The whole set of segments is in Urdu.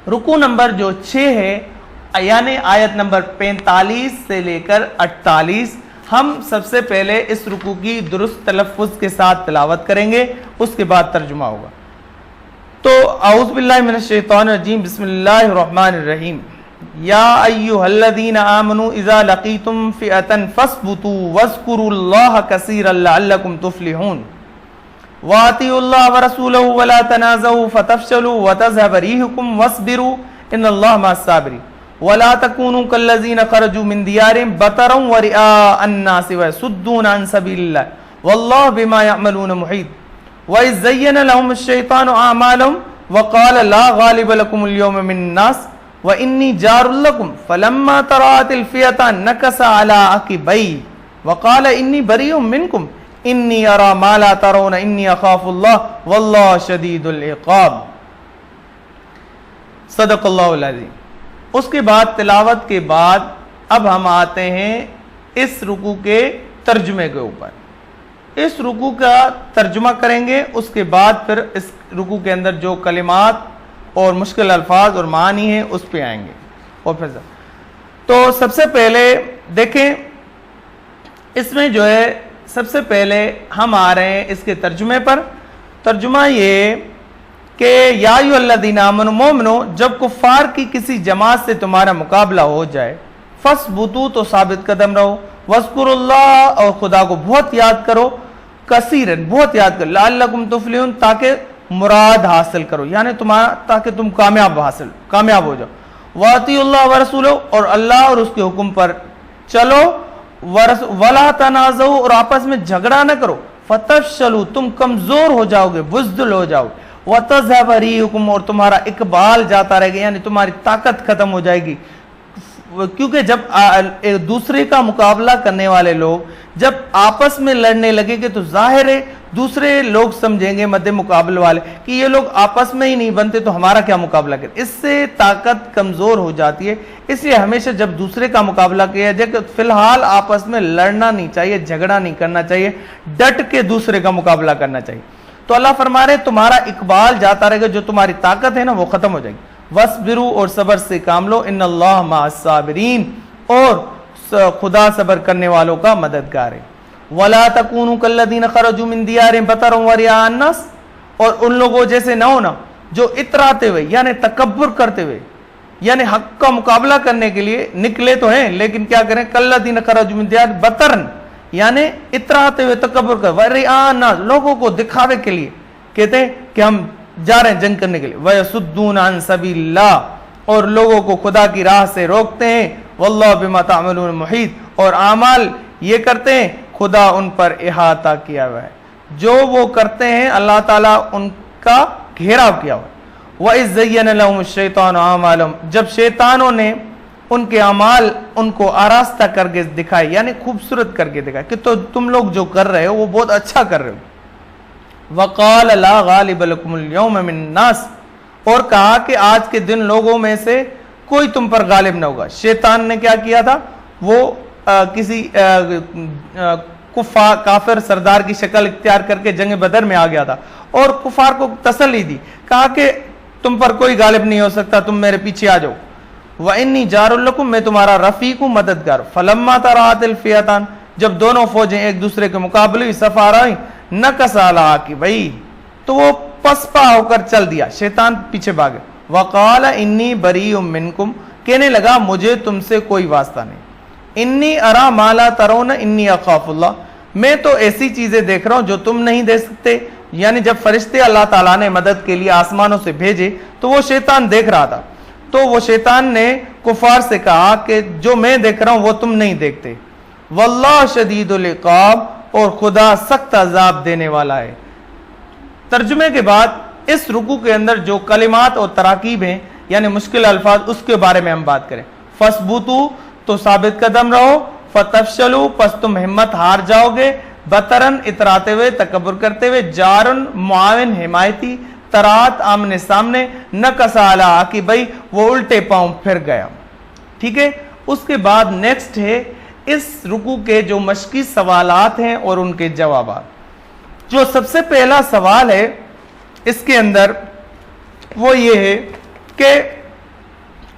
رکوع نمبر جو 6 ہے یعنی آیت نمبر 45 سے لے کر 48 ہم سب سے پہلے اس رکوع کی درست تلفظ کے ساتھ تلاوت کریں گے، اس کے بعد ترجمہ ہوگا۔ تو اعوذ باللہ من الشیطان الرجیم، بسم اللہ الرحمن الرحیم۔ یا ایھا الذین آمنوا اذا لقیتم فئۃ فاثبتوا واذکروا اللہ کثیرا لعلکم تفلحون وَأَطِیعُوا اللَّهَ وَرَسُولَهُ وَلَا تَنَازَعُوا فَتَفْشَلُوا وَتَذْهَبَ رِیحُکُمْ وَاصْبِرُوا إِنَّ اللَّهَ مَعَ الصَّابِرِینَ وَلَا تَکُونُوا كَالَّذِینَ خَرَجُوا مِنْ دِیَارِهِمْ بَطَرًا وَرِئَاءَ النَّاسِ وَیَصُدُّونَ عَنْ سَبِیلِ اللَّهِ وَاللَّهُ بِمَا يَعْمَلُونَ مُحِیطٌ وَإِذْ زَیَّنَ لَهُمُ الشَّیطَانُ أَعْمَالَهُمْ وَقَالَ لَا غَالِبَ لَکُمُ الْیَوْمَ مِنَ النَّاسِ وَإِنِّی جَارٌ لَکُمْ فَلَمَّا تَرَأَتِ الْفِئَتَانِ نَکَصَ عَلَىٰ عَقِبَیْهِ وَقَالَ إِنِّی بَرِیءٌ مِنکُمْ انی ارا ما لا ترون انی اخاف اللہ واللہ شدید العقاب۔ صدق اللہ العظیم۔ اس کے بعد تلاوت کے بعد اب ہم آتے ہیں اس رکوع کے ترجمے کے اوپر۔ اس رکوع کا ترجمہ کریں گے، اس کے بعد پھر اس رکوع کے اندر جو کلمات اور مشکل الفاظ اور معنی ہیں اس پہ آئیں گے۔ اور پھر تو سب سے پہلے دیکھیں اس میں جو ہے سب سے پہلے ہم آ رہے ہیں اس کے ترجمے پر۔ ترجمہ یہ کہ یا ایھا الذین آمنوا مومنو، جب کفار کی کسی جماعت سے تمہارا مقابلہ ہو جائے، فاثبتوا تو ثابت قدم رہو، واذکروا اللہ اور خدا کو بہت یاد کرو، کثیرن بہت یاد کرو، لعلکم تفلحون تاکہ مراد حاصل کرو، یعنی تاکہ تم کامیاب ہو جاؤ، واطیعوا اللہ ورسولہ اور اللہ اور اس کے حکم پر چلو، وَلَا تَنَازَعُوا اور آپس میں جھگڑا نہ کرو، فَتَفْشَلُوا تم کمزور ہو جاؤ گے، بزدل ہو جاؤ، وَتَذْهَبَ رِیحُکُمْ اور تمہارا اقبال جاتا رہے گا، یعنی تمہاری طاقت ختم ہو جائے گی۔ کیونکہ جب ایک دوسرے کا مقابلہ کرنے والے لوگ جب آپس میں لڑنے لگے گے تو ظاہر ہے دوسرے لوگ سمجھیں گے مد مقابل والے کہ یہ لوگ آپس میں ہی نہیں بنتے تو ہمارا کیا مقابلہ کریں، اس سے طاقت کمزور ہو جاتی ہے۔ اس لیے ہمیشہ جب دوسرے کا مقابلہ کیا جائے کہ فی الحال آپس میں لڑنا نہیں چاہیے، جھگڑا نہیں کرنا چاہیے، ڈٹ کے دوسرے کا مقابلہ کرنا چاہیے۔ تو اللہ فرما رہے تمہارا اقبال جاتا رہے گا، جو تمہاری طاقت ہے نا وہ ختم ہو جائے گی۔ وَاصْبِرُوا اور صبر سے کام لو، إِنَّ اللَّهَ مَعَ الصَّابِرِينَ اور خدا صبر کرنے والوں کا مددگار ہے۔ وَلَا تَكُونُوا كَالَّذِينَ خَرَجُوا مِنْ دِيَارِهِمْ بَطَرًا وَرِئَاءَ النَّاسِ اور ان لوگوں جیسے نہ ہونا جو اتراتے ہوئے یعنی تکبر کرتے ہوئے یعنی حق کا مقابلہ کرنے کے لیے نکلے تو ہیں لیکن کیا کریں، كَالَّذِينَ خَرَجُوا مِنْ دِيَارِهِمْ بَطَرًا یعنی اتراتے ہوئے تکبر کر، وَرِئَاءَ النَّاسِ لوگوں کو دکھاوے کے لیے کہتے ہیں کہ ہم جا رہے ہیں جنگ کرنے کے لیے، وَيَصُدُّونَ عَنْ سَبِيلِ اللَّهِ اور لوگوں کو خدا کی راہ سے روکتے ہیں، وَاللَّهُ بِمَا تَعْمَلُونَ مُحِيطٌ اور اعمال یہ کرتے ہیں خدا ان پر احاطہ کیا ہوا ہے، جو وہ کرتے ہیں اللہ تعالیٰ ان کا گھیراؤ کیا ہوا ہے۔ وَإِذْ زَيَّنَ لَهُمُ الشَّيْطَانُ أَعْمَالَهُمْ جب شیطانوں نے ان کے اعمال ان کو آراستہ کر کے دکھائے یعنی خوبصورت کر کے دکھائے کہ تو تم لوگ جو کر رہے ہو وہ بہت اچھا کر رہے ہو، وَقَالَ لَا غَالِبَ لَكُمُ الْيَوْمَ مِنَ النَّاسِ اور کہا کہ آج کے دن لوگوں میں سے کوئی تم پر غالب نہ ہوگا۔ شیطان نے کیا کیا تھا، وہ کسی کافر سردار کی شکل اختیار کر کے جنگ بدر میں آ گیا تھا اور کفار کو تسلی دی، کہا کہ تم پر کوئی غالب نہیں ہو سکتا، تم میرے پیچھے آ جاؤ، وَإِنِّی جَارٌ لَکُم میں تمہارا رفیق ہوں، مددگار۔ فَلَمَّا تَرَأَتِ الْفِئَتَانِ جب دونوں فوجیں ایک دوسرے کے مقابلے صف آ رہی، نَکَصَ عَلَىٰ عَقِبَیْهِ تو وہ پسپا ہو کر چل دیا، شیطان پیچھے بھاگے، وَقَالَ إِنِّی بَرِیءٌ مِنکُم کہنے لگا مجھے تم سے کوئی واسطہ نہیں، انی ارا ما لا ترون انی اخاف اللہ میں تو ایسی چیزیں دیکھ رہا ہوں جو تم نہیں دیکھ سکتے، یعنی جب فرشتے اللہ تعالیٰ نے مدد کے لیے آسمانوں سے بھیجے تو وہ شیطان دیکھ رہا تھا، تو وہ شیطان نے کفار سے کہا کہ جو میں دیکھ رہا ہوں وہ تم نہیں دیکھتے، واللہ شدید العقاب اور خدا سخت عذاب دینے والا ہے۔ ترجمے کے بعد اس رکوع کے اندر جو کلمات اور تراکیب ہیں یعنی مشکل الفاظ اس کے بارے میں ہم بات کریں۔ فَاثْبُتُوا تو ثابت قدم رہو، فَتَفْشَلُوا پس تم ہمت ہار جاؤ گے، بطرن اتراتے ہوئے تکبر کرتے ہوئے، جارن معاون حمایتی، ترات آمنے سامنے، نَکَصَ عَلَىٰ عَقِبَیْهِ وہ الٹے پاؤں پھر گیا۔ ٹھیک ہے، اس کے بعد نیکسٹ ہے اس رکوع کے جو مشقی سوالات ہیں اور ان کے جوابات۔ جو سب سے پہلا سوال ہے اس کے اندر وہ یہ ہے کہ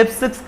F6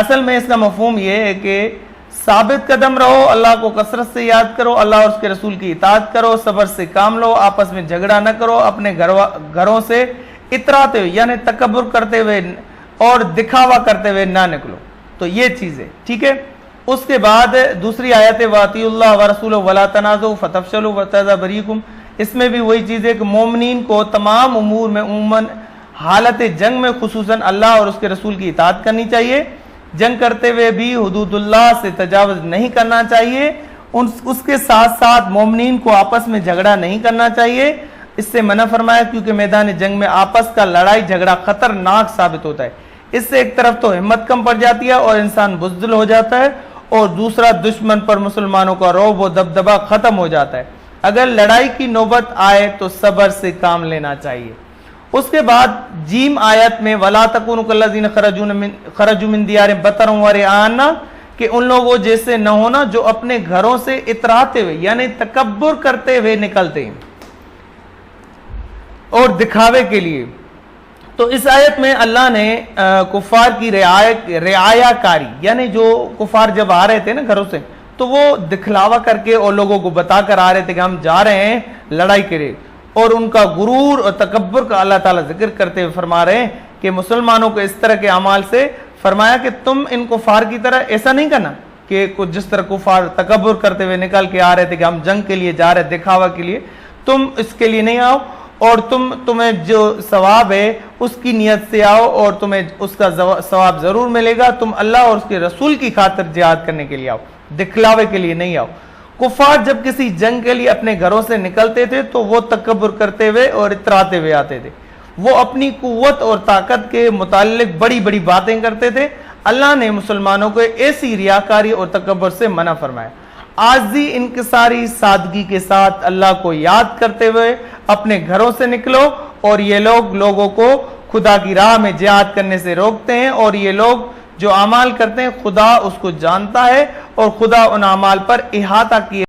اصل میں اس کا مفہوم یہ ہے کہ ثابت قدم رہو، اللہ کو کثرت سے یاد کرو، اللہ اور اس کے رسول کی اطاعت کرو، صبر سے کام لو، آپس میں جھگڑا نہ کرو، اپنے گھروں سے اتراتے ہوئے یعنی تکبر کرتے ہوئے اور دکھاوا کرتے ہوئے نہ نکلو. تو یہ چیز ہے، ٹھیک ہے. اس کے بعد دوسری آیت ہے وَأَطِیعُوا اللَّهَ وَرَسُولَهُ وَلَا تَنَازَعُوا فَتَفْشَلُوا وَتَذْهَبَ رِیحُکُم. اس میں بھی وہی چیز ہے کہ مومنین کو تمام امور میں عموماً حالت جنگ میں خصوصاً اللہ اور اس کے رسول کی اطاعت کرنی چاہیے. جنگ کرتے ہوئے بھی حدود اللہ سے تجاوز نہیں کرنا چاہیے. اس کے ساتھ ساتھ مومنین کو آپس میں جھگڑا نہیں کرنا چاہیے. اس سے منع فرمایا کیونکہ میدان جنگ میں آپس کا لڑائی جھگڑا خطرناک ثابت ہوتا ہے. اس سے ایک طرف تو ہمت کم پڑ جاتی ہے اور انسان بزدل ہو جاتا ہے، اور دوسرا دشمن پر مسلمانوں کا رعب و دبدبہ ختم ہو جاتا ہے. اگر لڑائی کی نوبت آئے تو صبر سے کام لینا چاہیے. اس کے بعد جیم آیت میں وَلَا تَكُونُوا كَالَّذِينَ خَرَجُوا مِن دِيَارِهِمْ بَطَرًا وَرِئَاءَ، کہ ان لوگوں جیسے نہ ہونا جو اپنے گھروں سے اتراتے ہوئے یعنی تکبر کرتے ہوئے نکلتے ہیں اور دکھاوے کے لیے. تو اس آیت میں اللہ نے کفار کی رعایا کاری، یعنی جو کفار جب آ رہے تھے نا گھروں سے تو وہ دکھلاوا کر کے اور لوگوں کو بتا کر آ رہے تھے کہ ہم جا رہے ہیں لڑائی کے لیے، اور ان کا غرور اور تکبر کا اللہ تعالیٰ ذکر کرتے ہوئے فرما رہے ہیں کہ مسلمانوں کو اس طرح کے اعمال سے فرمایا کہ تم ان کفار کی طرح ایسا نہیں کرنا کہ جس طرح کفار تکبر کرتے ہوئے نکل کے آ رہے تھے کہ ہم جنگ کے لیے جا رہے دکھاوا کے لیے، تم اس کے لیے نہیں آؤ، اور تمہیں جو ثواب ہے اس کی نیت سے آؤ اور تمہیں اس کا ثواب ضرور ملے گا. تم اللہ اور اس کے رسول کی خاطر جہاد کرنے کے لیے آؤ، دکھلاوے کے لیے نہیں آؤ. کفار جب کسی جنگ کے لیے اپنے گھروں سے نکلتے تھے تو وہ تکبر کرتے ہوئے اور اتراتے ہوئے آتے تھے. وہ اپنی قوت اور طاقت کے متعلق بڑی بڑی باتیں کرتے تھے. اللہ نے مسلمانوں کو ایسی ریاکاری اور تکبر سے منع فرمایا. عاجزی انکساری سادگی کے ساتھ اللہ کو یاد کرتے ہوئے اپنے گھروں سے نکلو، اور یہ لوگ لوگوں کو خدا کی راہ میں جہاد کرنے سے روکتے ہیں، اور یہ لوگ جو اعمال کرتے ہیں خدا اس کو جانتا ہے اور خدا ان اعمال پر احاطہ کیے